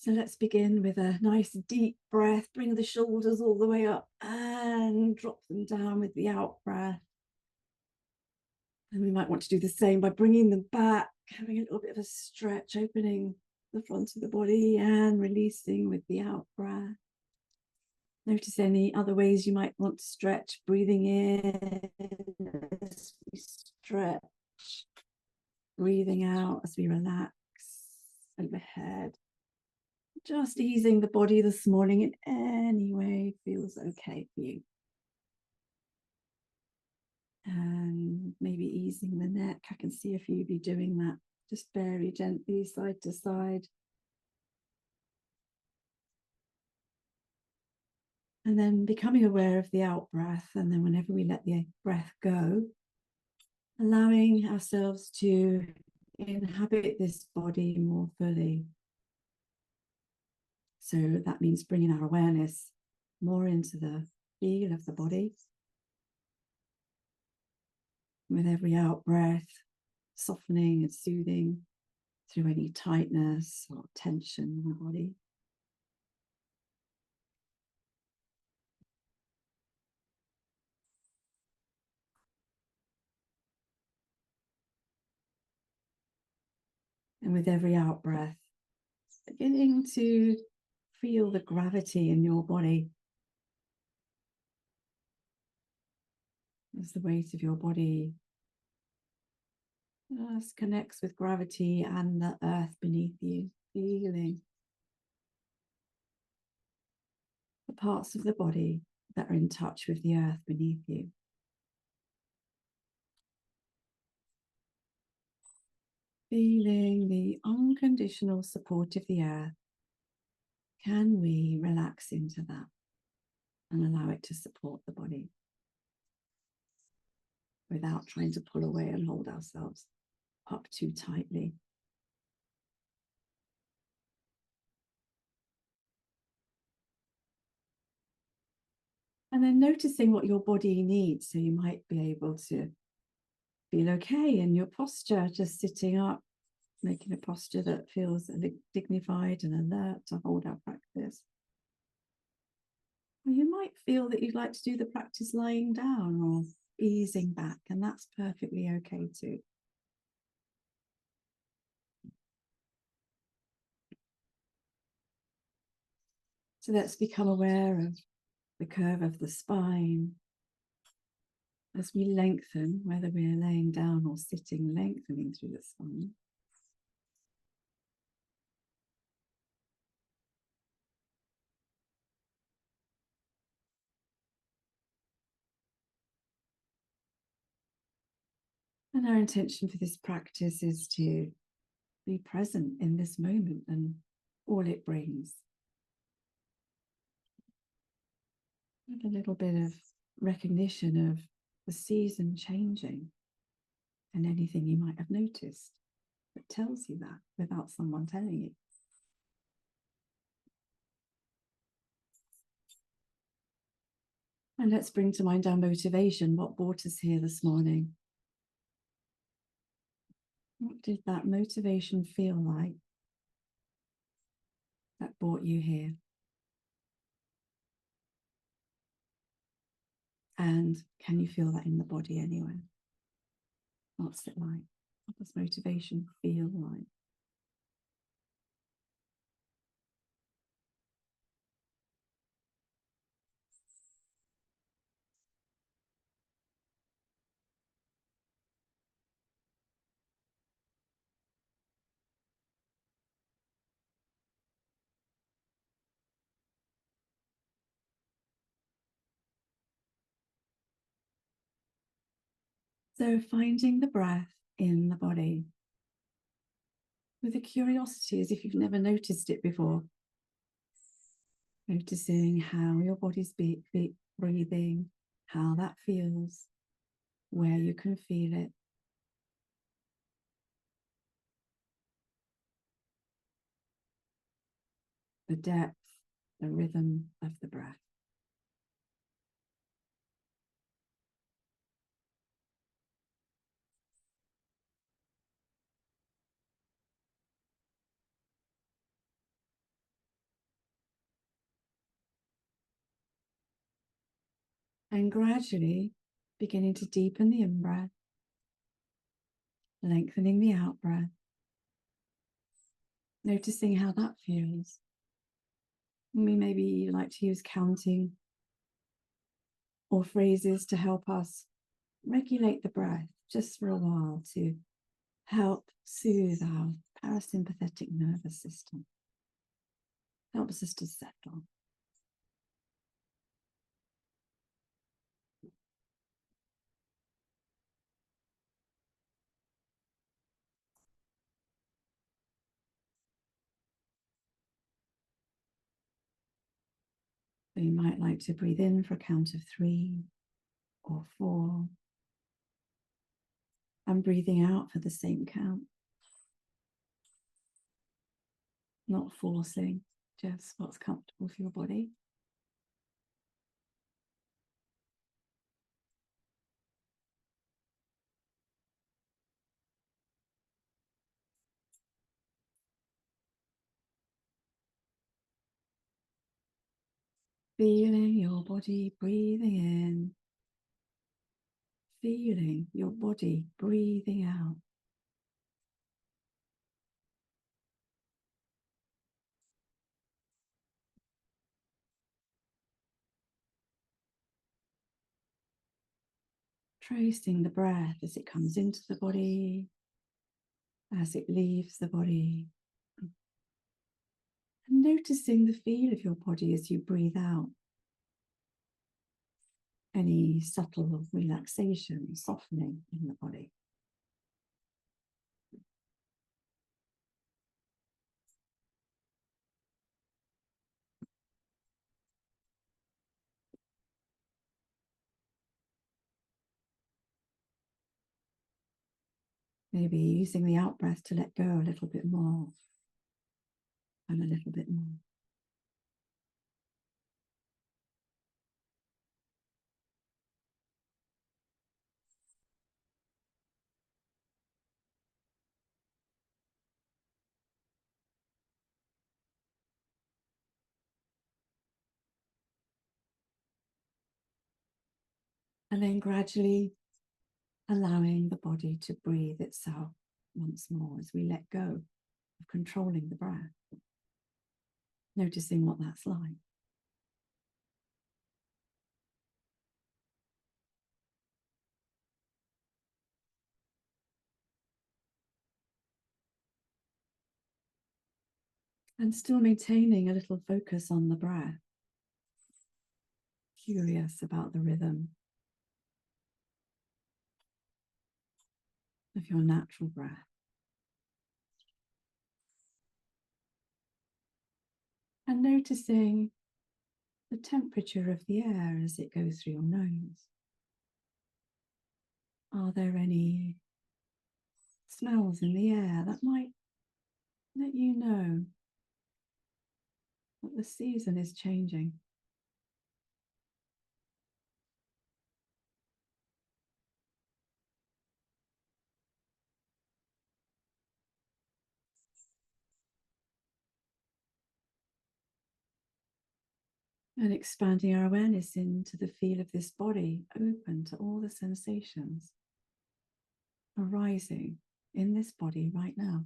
So let's begin with a nice deep breath. Bring the shoulders all the way up and drop them down with the out breath. And we might want to do the same by bringing them back, having a little bit of a stretch, opening the front of the body and releasing with the out breath. Notice any other ways you might want to stretch, breathing in as we stretch, breathing out as we relax overhead. Just easing the body this morning in any way feels okay for you. And maybe easing the neck. I can see a few of you doing that. Just very gently, side to side. And then becoming aware of the out breath. And then whenever we let the breath go, allowing ourselves to inhabit this body more fully. So that means bringing our awareness more into the feel of the body. With every out breath, softening and soothing through any tightness or tension in the body. And with every out breath, beginning to feel the gravity in your body as the weight of your body just connects with gravity and the earth beneath you, feeling the parts of the body that are in touch with the earth beneath you. Feeling the unconditional support of the earth. Can we relax into that and allow it to support the body without trying to pull away and hold ourselves up too tightly? And then noticing what your body needs. So you might be able to feel okay in your posture, just sitting up, making a posture that feels dignified and alert to hold our practice. Or you might feel that you'd like to do the practice lying down or easing back, and that's perfectly okay too. So let's become aware of the curve of the spine as we lengthen, whether we're laying down or sitting, lengthening through the spine. And our intention for this practice is to be present in this moment and all it brings. With a little bit of recognition of the season changing and anything you might have noticed that tells you that without someone telling you. And let's bring to mind our motivation. What brought us here this morning? What did that motivation feel like that brought you here? And can you feel that in the body anywhere? What's it like? What does motivation feel like? So finding the breath in the body with a curiosity as if you've never noticed it before. Noticing how your body's breathing, how that feels, where you can feel it. The depth, the rhythm of the breath. And gradually beginning to deepen the in-breath, lengthening the out-breath, noticing how that feels. We maybe like to use counting or phrases to help us regulate the breath just for a while to help soothe our parasympathetic nervous system, helps us to settle. So you might like to breathe in for a count of 3 or 4, and breathing out for the same count. Not forcing, just what's comfortable for your body. Feeling your body breathing in, feeling your body breathing out. Tracing the breath as it comes into the body, as it leaves the body. And noticing the feel of your body as you breathe out. Any subtle relaxation, softening in the body. Maybe using the out breath to let go a little bit more and a little bit more. And then gradually allowing the body to breathe itself once more as we let go of controlling the breath. Noticing what that's like. And still maintaining a little focus on the breath. Curious about the rhythm of your natural breath. And noticing the temperature of the air as it goes through your nose. Are there any smells in the air that might let you know that the season is changing? And expanding our awareness into the feel of this body, open to all the sensations arising in this body right now.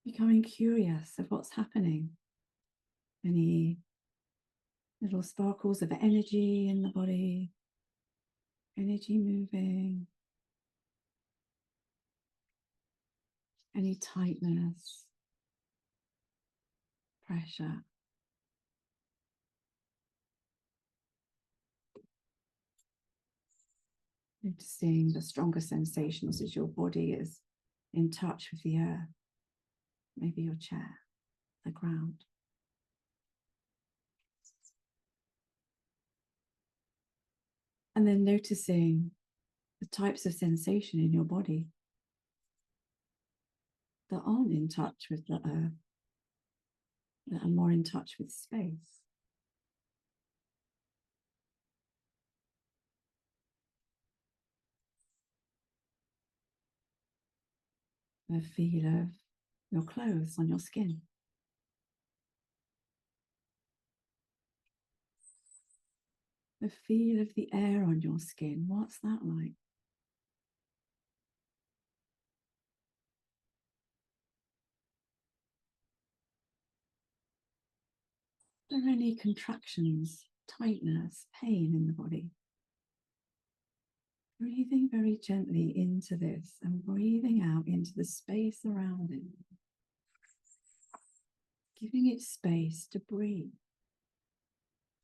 Becoming curious of what's happening. Any little sparkles of energy in the body, energy moving, any tightness, pressure. Noticing the stronger sensations as your body is in touch with the earth, maybe your chair, the ground. And then noticing the types of sensation in your body that aren't in touch with the earth, that are more in touch with space. The feel of your clothes on your skin. The feel of the air on your skin. What's that like? Are there any contractions, tightness, pain in the body? Breathing very gently into this and breathing out into the space around it. Giving it space to breathe.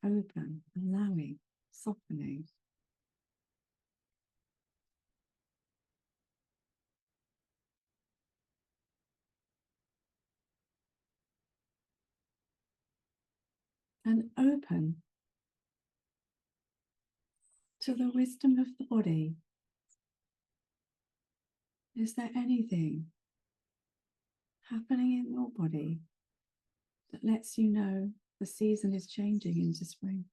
Open, allowing, softening. And open to the wisdom of the body. Is there anything happening in your body that lets you know the season is changing into spring?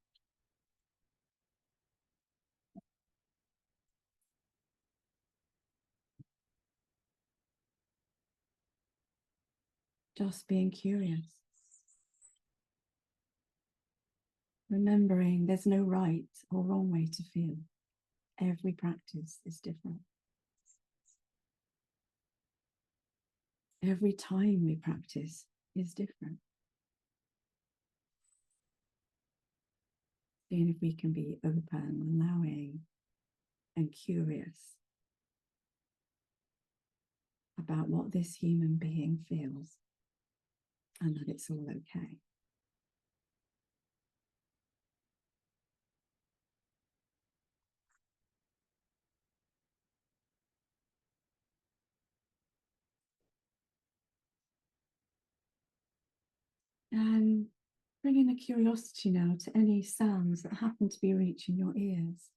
Just being curious. Remembering there's no right or wrong way to feel. Every practice is different. Every time we practice is different. Seeing if we can be open, allowing, and curious about what this human being feels and that it's all okay. And bringing the curiosity now to any sounds that happen to be reaching your ears.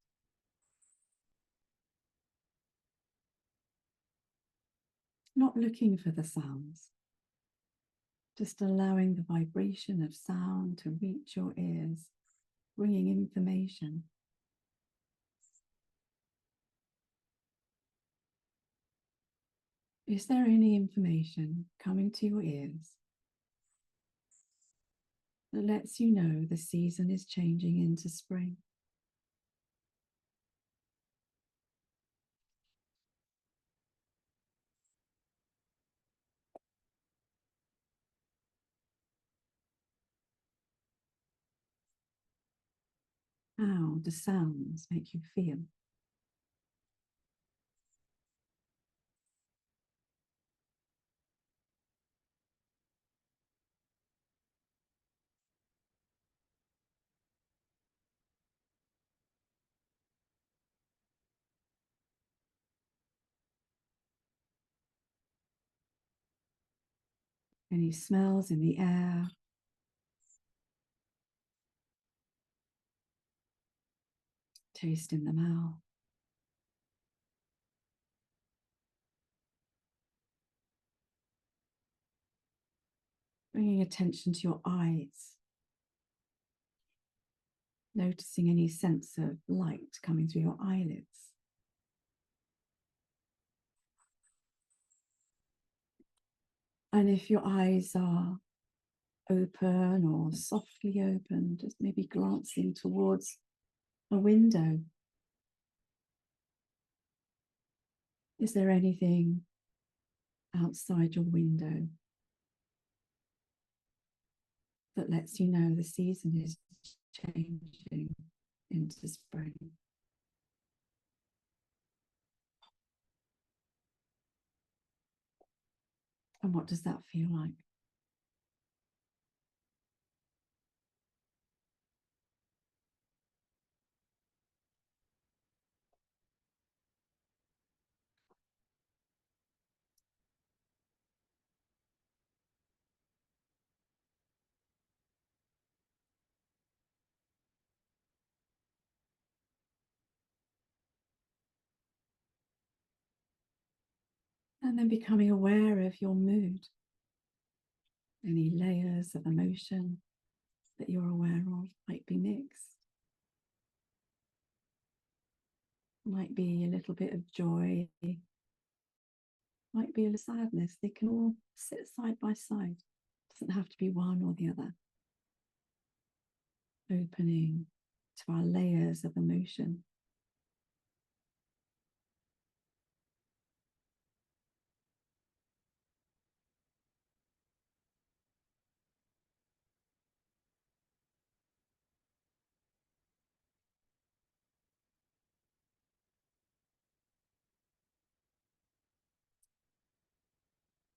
Not looking for the sounds, just allowing the vibration of sound to reach your ears, bringing information. Is there any information coming to your ears that lets you know the season is changing into spring? How do sounds make you feel? Any smells in the air? Taste in the mouth? Bringing attention to your eyes. Noticing any sense of light coming through your eyelids. And if your eyes are open or softly open, just maybe glancing towards a window. Is there anything outside your window that lets you know the season is changing into spring? And what does that feel like? And then becoming aware of your mood. Any layers of emotion that you're aware of might be mixed. Might be a little bit of joy, might be a sadness. They can all sit side by side. It doesn't have to be one or the other. Opening to our layers of emotion.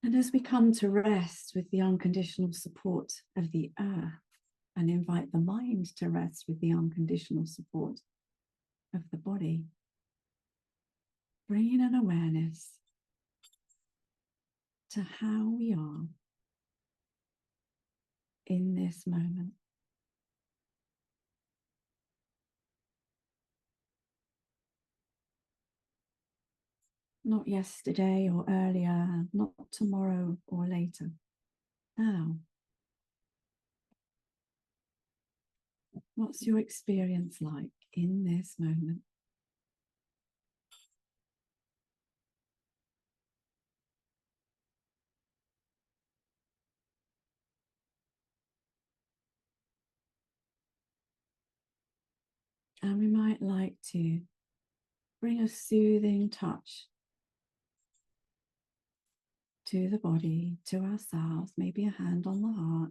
And as we come to rest with the unconditional support of the earth, and invite the mind to rest with the unconditional support of the body, bringing an awareness to how we are in this moment. Not yesterday or earlier, not tomorrow or later. Now, what's your experience like in this moment? And we might like to bring a soothing touch to the body, to ourselves, maybe a hand on the heart,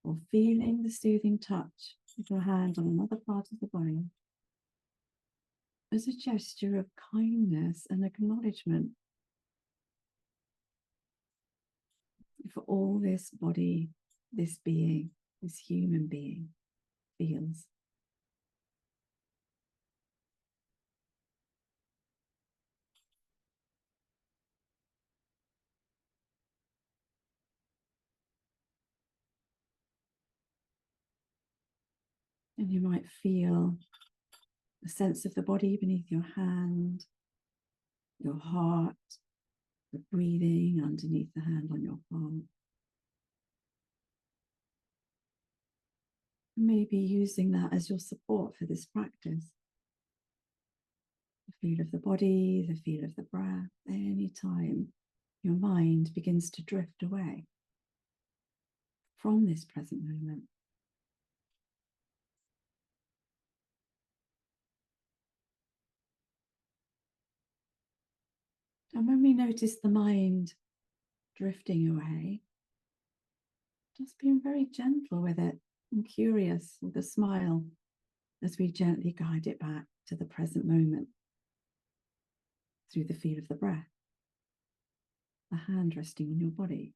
or feeling the soothing touch with your hand on another part of the body as a gesture of kindness and acknowledgement for all this body, this being, this human being feels. And you might feel a sense of the body beneath your hand, your heart, the breathing underneath the hand on your palm. Maybe using that as your support for this practice. The feel of the body, the feel of the breath, anytime your mind begins to drift away from this present moment. And when we notice the mind drifting away, just being very gentle with it and curious with a smile as we gently guide it back to the present moment through the feel of the breath, the hand resting on your body,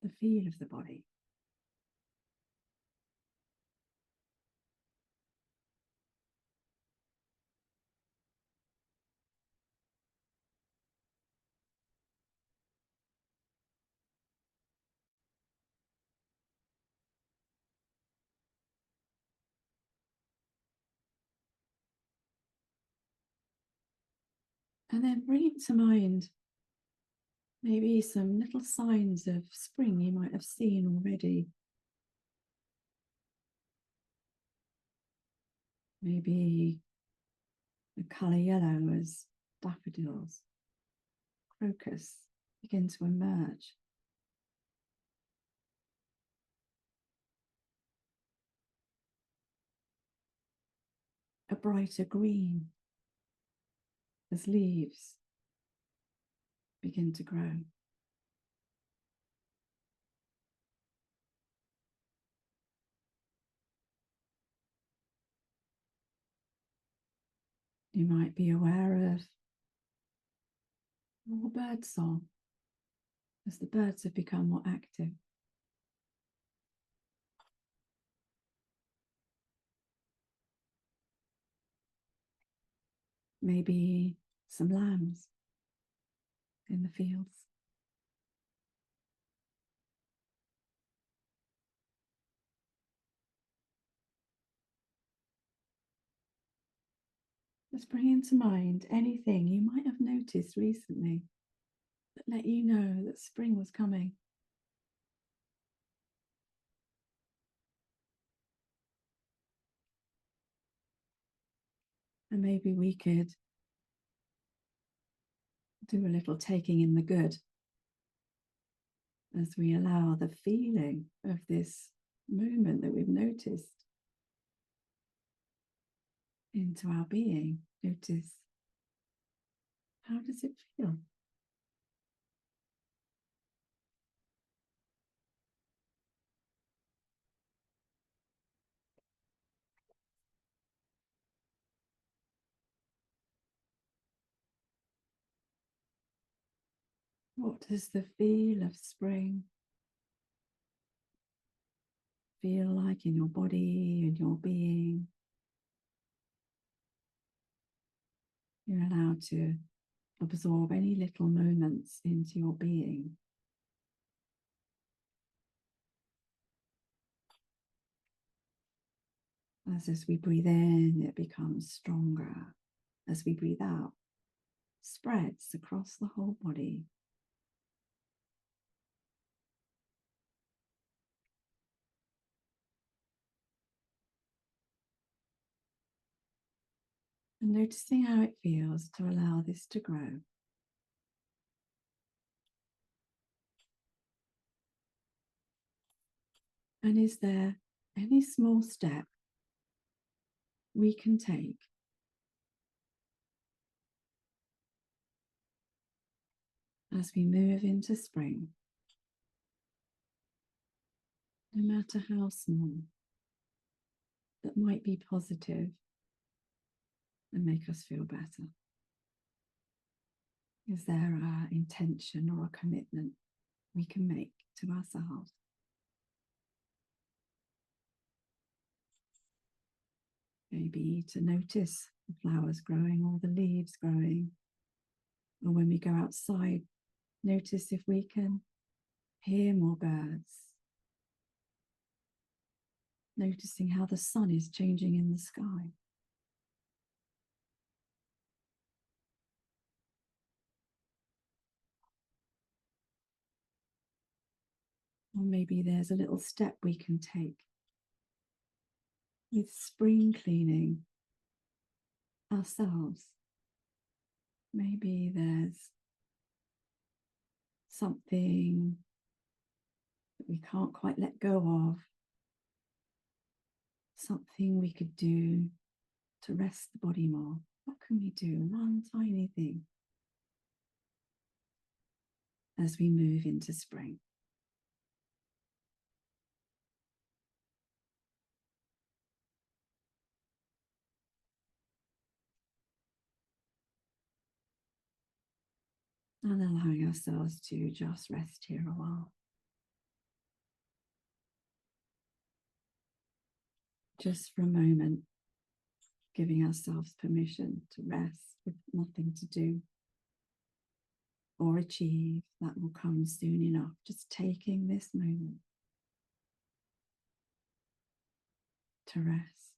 the feel of the body. And then bring to mind maybe some little signs of spring you might have seen already. Maybe the colour yellow as daffodils, crocus begin to emerge. A brighter green as leaves begin to grow. You might be aware of more bird song as the birds have become more active. Maybe some lambs in the fields. Just bringing to mind anything you might have noticed recently that let you know that spring was coming. And maybe we could Do a little taking in the good as we allow the feeling of this moment that we've noticed into our being. Notice, how does it feel? What does the feel of spring feel like in your body and your being? You're allowed to absorb any little moments into your being. As we breathe in, it becomes stronger. As we breathe out, spreads across the whole body. And noticing how it feels to allow this to grow. And is there any small step we can take as we move into spring, no matter how small, that might be positive and make us feel better? Is there an intention or a commitment we can make to ourselves? Maybe to notice the flowers growing or the leaves growing. Or when we go outside, notice if we can hear more birds. Noticing how the sun is changing in the sky. Or maybe there's a little step we can take with spring cleaning ourselves. Maybe there's something that we can't quite let go of, something we could do to rest the body more. What can we do? One tiny thing as we move into spring. And allowing ourselves to just rest here a while. Just for a moment, giving ourselves permission to rest with nothing to do or achieve. That will come soon enough. Just taking this moment to rest.